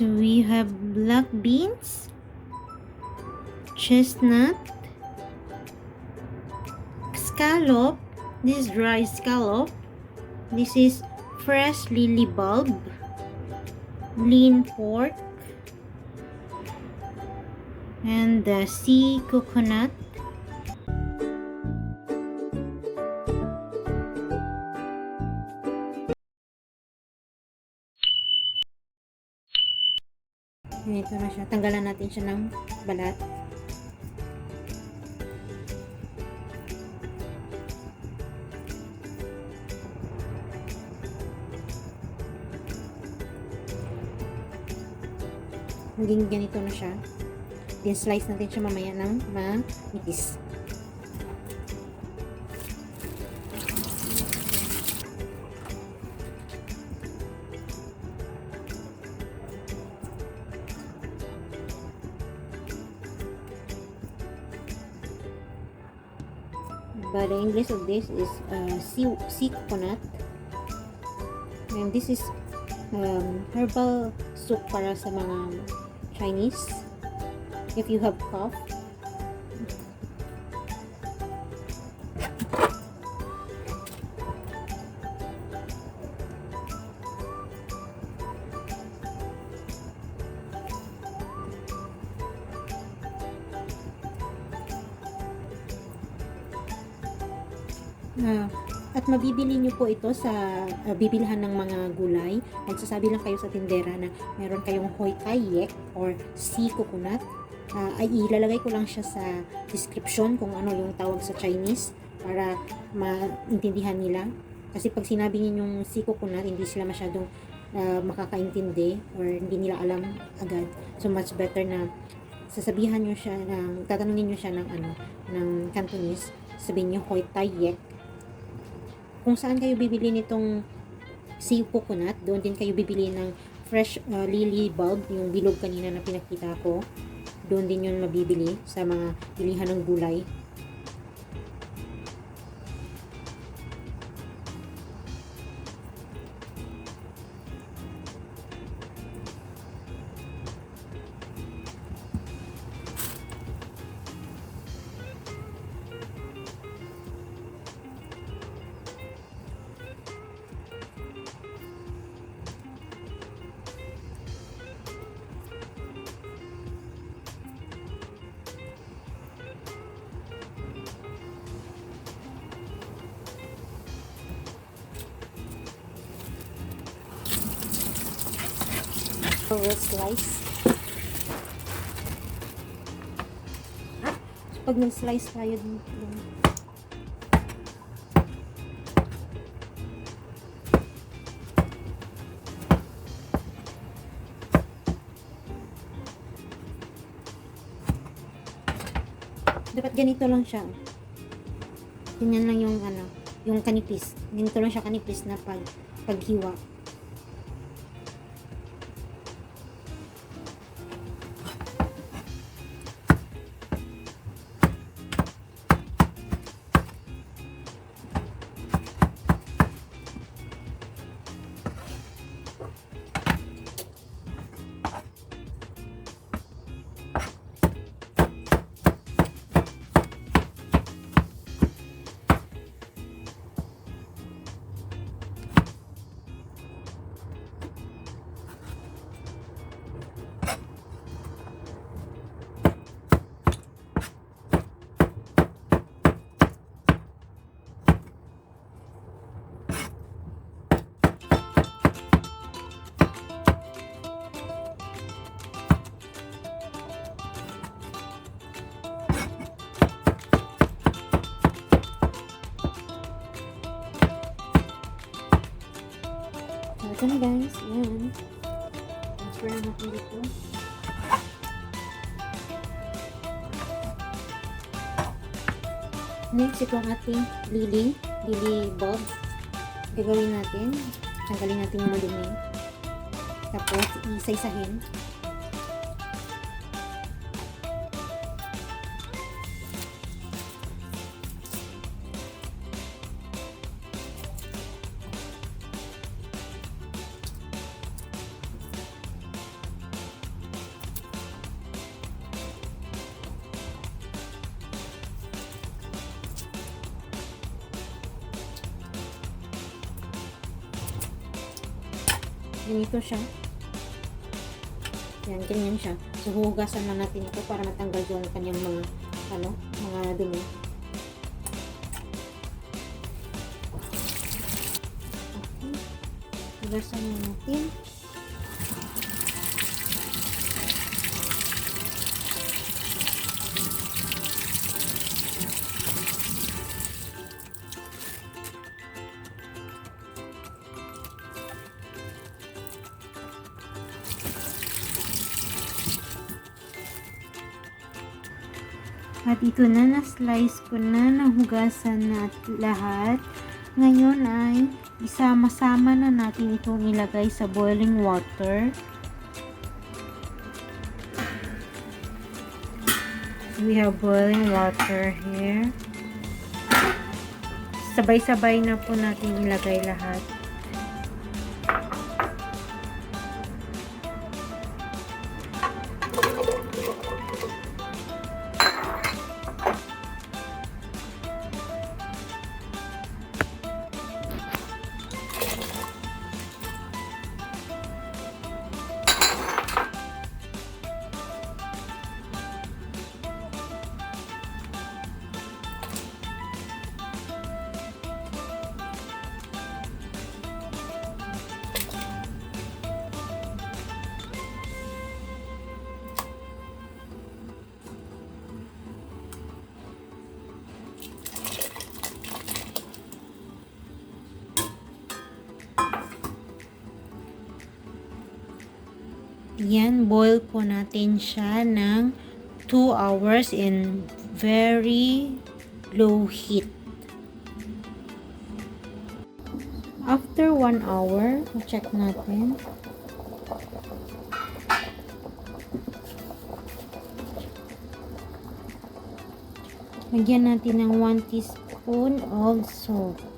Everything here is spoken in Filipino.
So we have black beans, chestnut, scallop. This is dry scallop. This is fresh lily bulb, lean pork, and the sea coconut. Ito na siya. Tanggalan natin siya ng balat. Hanggang ganito na siya. Then slice natin siya mamaya ng manipis. But the English of this is sea coconut, and this is herbal soup para sa mga Chinese if you have cough. At mabibili nyo po ito sa bibilhan ng mga gulay. Nagsasabi lang kayo sa tindera na meron kayong HOI TAI YEK or sea coconut. Ay ilalagay ko lang siya sa description kung ano yung tawag sa Chinese para maintindihan nila. Kasi pag sinabi ninyong sea coconut, hindi sila masyadong makakaintindi or hindi nila alam agad. So much better na sasabihan nyo siya, tatanungin nyo siya ng Cantonese. Sabihin nyo HOI TAI YEK. Kung saan kayo bibili nitong sea coconut, doon din kayo bibili ng fresh lily bulb, yung bilog kanina na pinakita ko. Doon din yun mabibili sa mga bilihan ng gulay. We'll slice. So, pag nag-slice tayo dito, dapat ganito lang siya. Ganyan lang yung yung kanipis. Ganito lang siya kanipis na paghiwa. Ito na guys, yan. Transfer na natin dito. Next, ito ang ating lily bulb. Gagawin natin. Tanggalin natin yung madumi. Tapos, isa-isahin. Ganito siya. Yan, ganyan siya. So, hugasan lang natin ito para matanggal yung kanyang mga, mga dumi. Okay. Hugasan lang natin. At ito na, na-slice ko na, nahugasan na lahat. Ngayon ay isama-sama na natin itong ilagay sa boiling water. We have boiling water here. Sabay-sabay na po natin ilagay lahat. Yan, boil po natin siya ng 2 hours in very low heat. After 1 hour, check natin. Lagyan natin ng 1 teaspoon of salt.